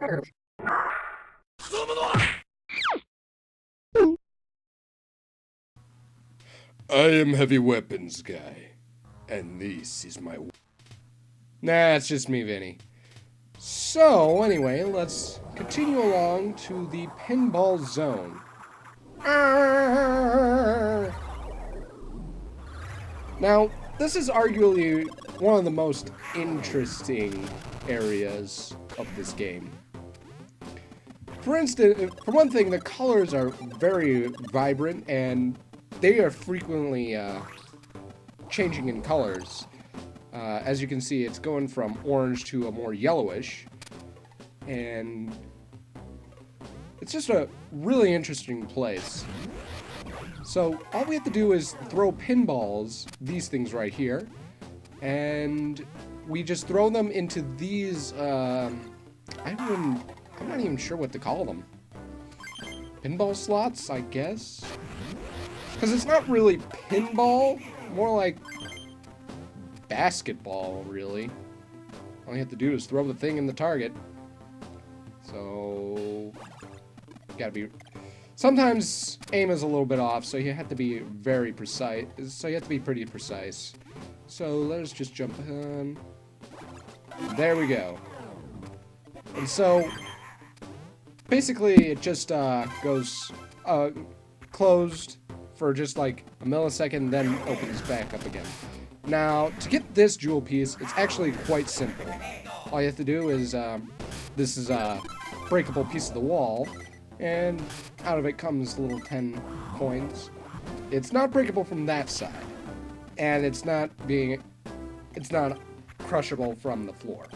I am heavy weapons guy, and this is my. Nah, it's just me, Vinny. So, anyway, let's continue along to the pinball zone. Now, this is arguably one of the most interesting areas of this game. For instance, for one thing, the colors are very vibrant and they are frequently changing in colors. As you can see, it's going from orange to a more yellowish, and it's just a really interesting place. So all we have to do is throw pinballs, these things right here, and we just throw them into these, I'm not even sure what to call them. Pinball slots, I guess? Because it's not really pinball, more like basketball, really. All you have to do is throw the thing in the target. So, gotta be... Sometimes aim is a little bit off, so you have to be very precise. So you have to be pretty precise. So let's just jump in. There we go. And so, basically it just goes closed for just like a millisecond, then opens back up again. Now, to get this jewel piece, it's actually quite simple. All you have to do is, this is a breakable piece of the wall, and out of it comes little 10 coins. It's not breakable from that side, and it's not crushable from the floor.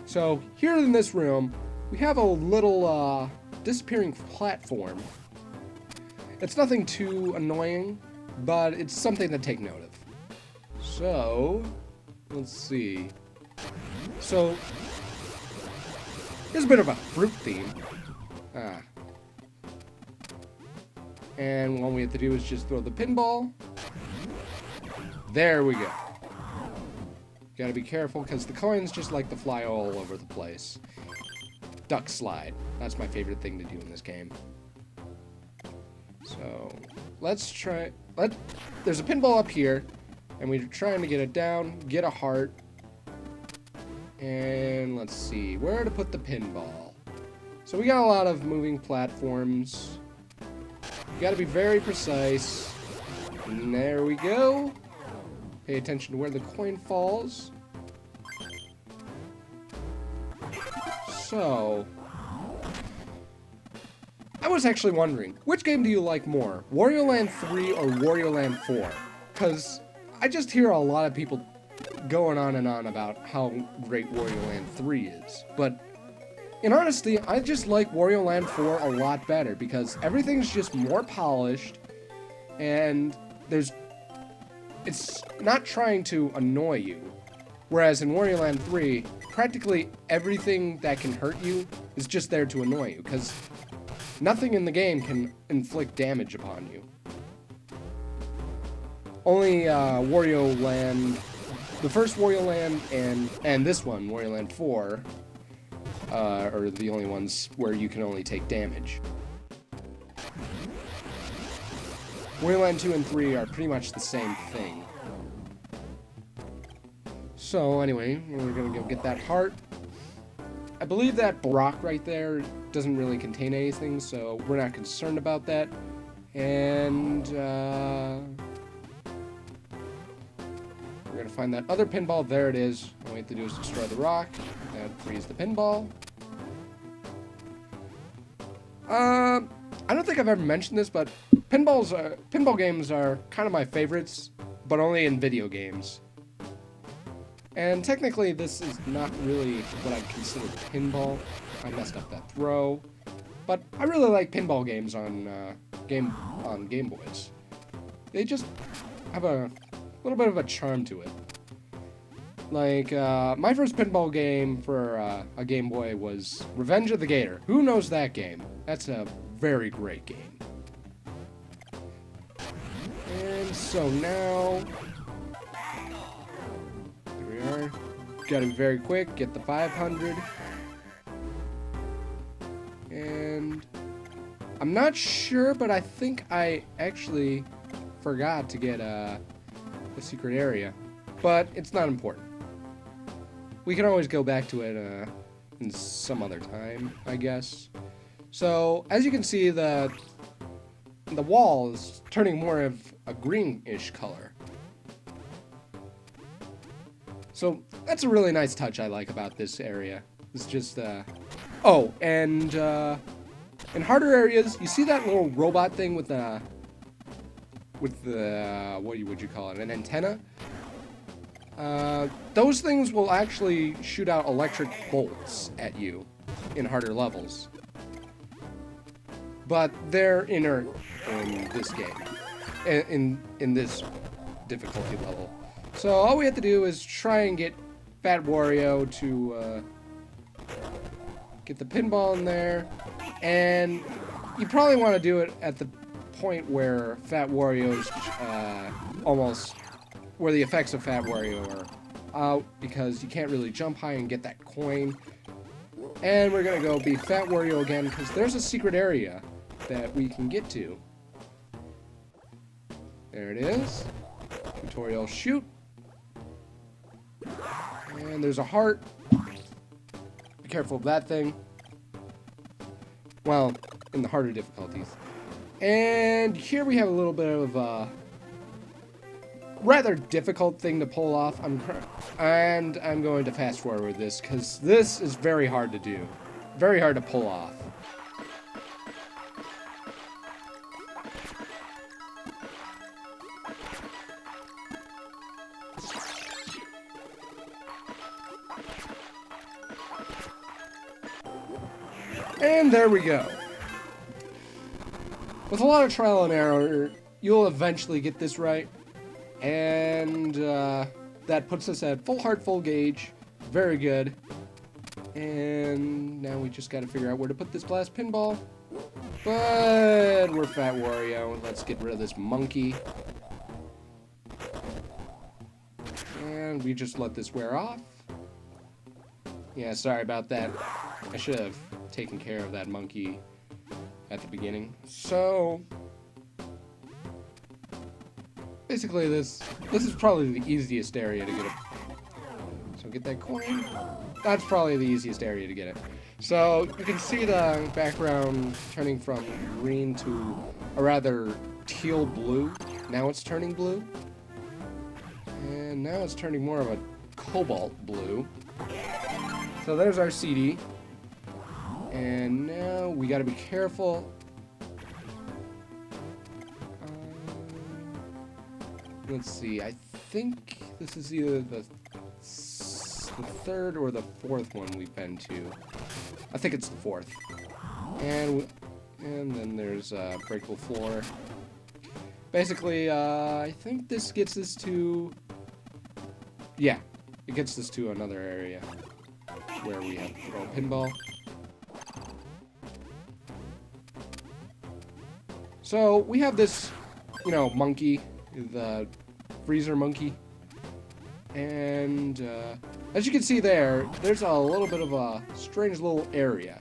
So, here in this room, we have a little, disappearing platform. It's nothing too annoying, but it's something to take note of. So, let's see. So, here's a bit of a fruit theme. And all we have to do is just throw the pinball. There we go. Gotta be careful, because the coins just like to fly all over the place. Duck slide. That's my favorite thing to do in this game. So, let's try... There's a pinball up here, and we're trying to get it down, get a heart. And let's see, where to put the pinball. So we got a lot of moving platforms. You gotta be very precise. And there we go. Pay attention to where the coin falls. So, I was actually wondering, which game do you like more, WarioLand 3 or WarioLand 4? Because I just hear a lot of people going on and on about how great WarioLand 3 is. But in honesty, I just like WarioLand 4 a lot better because everything's just more polished and it's not trying to annoy you. Whereas in WarioLand 3, practically everything that can hurt you is just there to annoy you because nothing in the game can inflict damage upon you. Only WarioLand, the first WarioLand and this one, WarioLand 4, are the only ones where you can only take damage. WarioLand 2 and 3 are pretty much the same thing. So anyway, we're gonna go get that heart. I believe that rock right there doesn't really contain anything, so we're not concerned about that. And we're gonna find that other pinball. There it is. All we have to do is destroy the rock. That frees the pinball. I don't think I've ever mentioned this, but pinball games are kind of my favorites, but only in video games. And technically, this is not really what I'd consider pinball. I messed up that throw, but I really like pinball games on Game Boys. They just have a little bit of a charm to it. Like my first pinball game for a Game Boy was Revenge of the Gator. Who knows that game? That's a very great game. And so now, here we are. Gotta be very quick, get the 500. And I'm not sure, but I think I actually forgot to get the secret area. But it's not important. We can always go back to it in some other time, I guess. So, as you can see, the wall is turning more of a greenish color. So, that's a really nice touch I like about this area. It's just, oh, and in harder areas, you see that little robot thing with the, what would you call it, an antenna? Those things will actually shoot out electric bolts at you in harder levels. But they're inert in this game, in this difficulty level. So all we have to do is try and get Fat Wario to get the pinball in there, and you probably want to do it at the point where Fat Wario's almost where the effects of Fat Wario are out, because you can't really jump high and get that coin. And we're gonna go be Fat Wario again, because there's a secret area that we can get to. There it is. Tutorial shoot. And there's a heart. Be careful of that thing. Well, in the harder difficulties. And here we have a little bit of a rather difficult thing to pull off. I'm going to fast forward this because this is very hard to do. Very hard to pull off. And there we go. With a lot of trial and error, you'll eventually get this right. And that puts us at full heart, full gauge. Very good. And now we just gotta figure out where to put this blast pinball. But we're Fat Wario. Let's get rid of this monkey. And we just let this wear off. Yeah, sorry about that. I should have taken care of that monkey at the beginning. So basically this is probably the easiest area to get it. So get that coin. That's probably the easiest area to get it. So you can see the background turning from green to a rather teal blue. Now it's turning blue. And now it's turning more of a cobalt blue. So there's our CD. And now we gotta be careful. Let's see, I think this is either the third or the fourth one we've been to. I think it's the fourth. And then there's breakable floor. Basically, I think this gets us to... Yeah, it gets us to another area where we have to throw a pinball. So we have this, you know, monkey, the freezer monkey. And as you can see there, there's a little bit of a strange little area.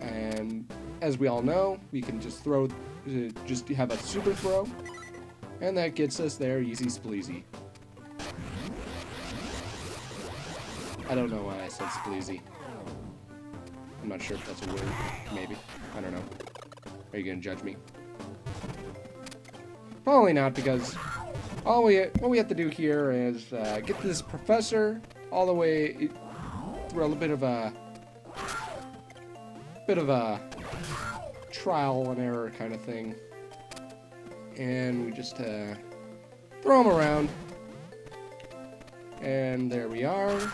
And as we all know, we can just throw, just have a super throw. And that gets us there, easy spleezy. I don't know why I said spleezy. I'm not sure if that's a word. Maybe. I don't know. Are you gonna judge me? Probably not, because what we have to do here is get this professor all the way through a bit of a trial and error kind of thing, and we just throw him around, and there we are. So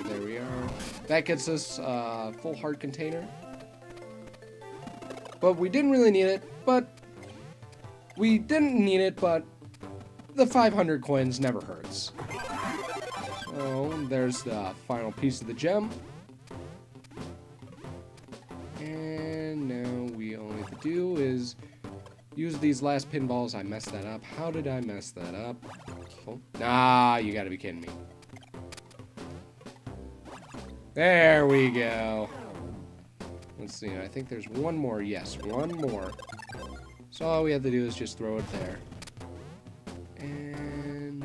there we are. That gets us a full heart container. But we didn't really need it, but the 500 coins never hurts. So there's the final piece of the gem. And now all we have to do is use these last pinballs. I messed that up. How did I mess that up? Nah, you gotta be kidding me. There we go. Let's see, I think there's one more. Yes, one more. So all we have to do is just throw it there. And...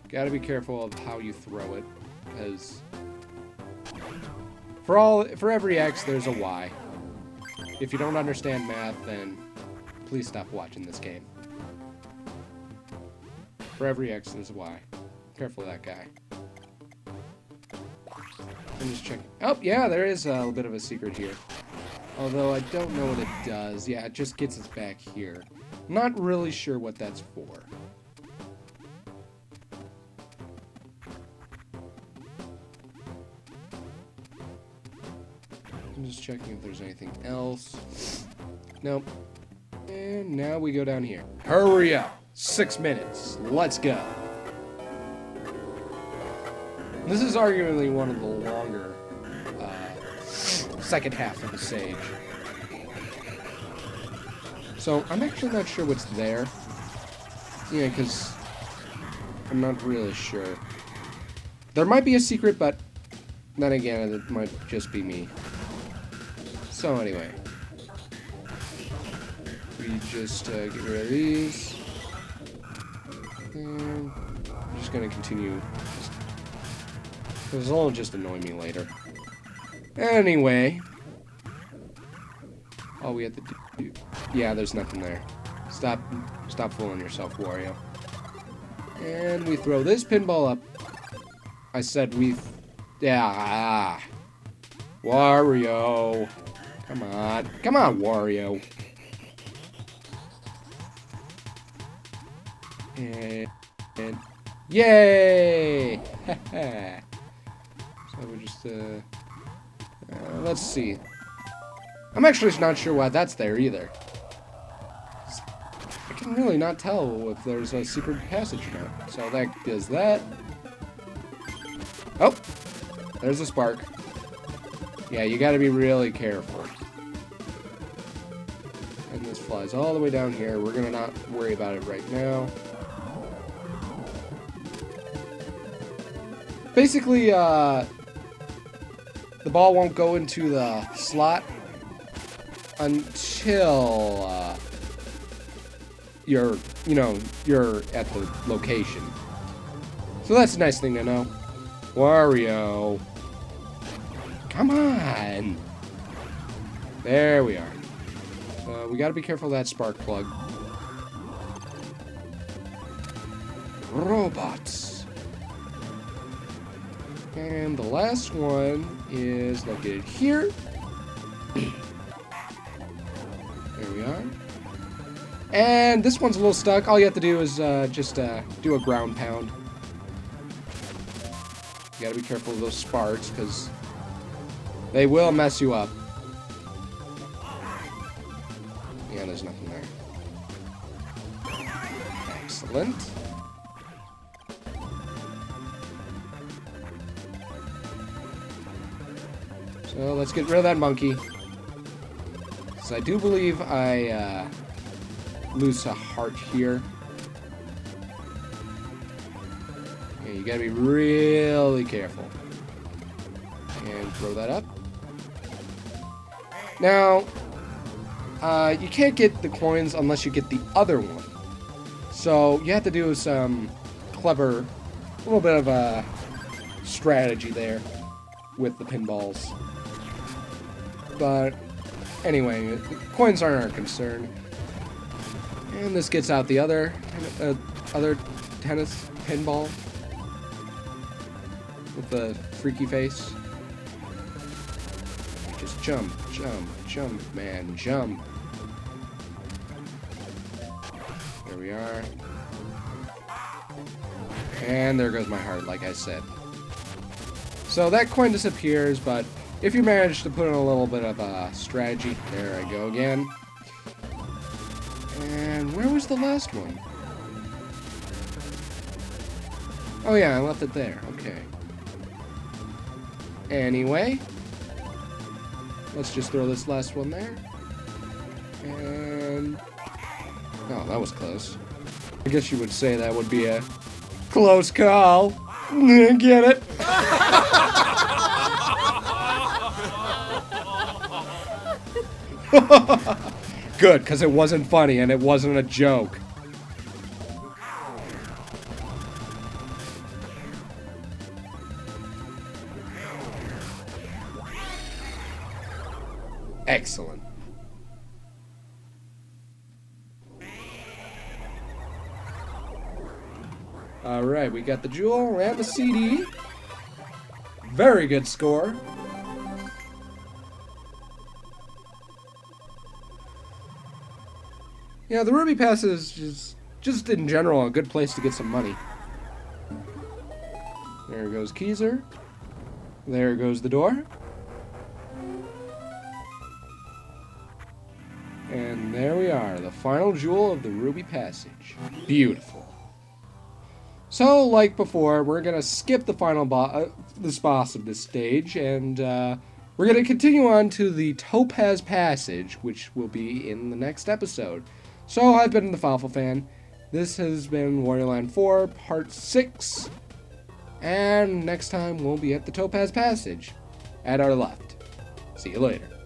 gotta be careful of how you throw it, because for every X, there's a Y. If you don't understand math, then please stop watching this game. For every X, there's a Y. Careful of that guy. I'm just checking. Oh, yeah, there is a little bit of a secret here. Although I don't know what it does. Yeah, it just gets us back here. Not really sure what that's for. I'm just checking if there's anything else. Nope. And now we go down here. Hurry up! 6 minutes. Let's go. This is arguably one of the longer second half of the stage. So I'm actually not sure what's there. Yeah, because I'm not really sure. There might be a secret, but then again, it might just be me. So anyway, we just get rid of these. And I'm just gonna continue. Because it'll just annoy me later. Anyway, all we have to do. Yeah, there's nothing there. Stop fooling yourself, Wario. And we throw this pinball up. I said we. Yeah. Wario. Come on, Wario. And yay! So we're just let's see. I'm actually not sure why that's there either. I can really not tell if there's a secret passage or not. So that does that. Oh, there's a spark. Yeah, you got to be really careful. And this flies all the way down here. We're gonna not worry about it right now. Basically, the ball won't go into the slot until you're at the location. So that's a nice thing to know. Wario, come on! There we are. We gotta be careful of that spark plug. Robots. And the last one is located here. There we are. And this one's a little stuck. All you have to do is just do a ground pound. You gotta be careful of those sparks, because they will mess you up. Yeah, there's nothing there. Excellent. So let's get rid of that monkey. So I do believe I lose a heart here. Yeah, you gotta be really careful. And throw that up. Now, you can't get the coins unless you get the other one. So you have to do some clever, a little bit of a strategy there with the pinballs. But anyway, coins aren't our concern. And this gets out the other tennis pinball with the freaky face. Just jump, jump, jump, man, jump. There we are. And there goes my heart, like I said. So that coin disappears, but if you manage to put in a little bit of a strategy, there I go again. And where was the last one? Oh yeah, I left it there. Okay. Anyway, let's just throw this last one there. And oh, that was close. I guess you would say that would be a close call. Get it? Good, because it wasn't funny and it wasn't a joke. Excellent. Alright, we got the jewel and the CD. Very good score. Yeah, the Ruby Pass is just in general a good place to get some money. There goes Keezer. There goes the door. And there we are, the final jewel of the Ruby Passage. Beautiful. So, like before, we're gonna skip the final this boss of this stage, and we're gonna continue on to the Topaz Passage, which will be in the next episode. So, I've been TheFawfulfan. This has been WarioLand 4, Part 6, and next time we'll be at the Topaz Passage, at our left. See you later.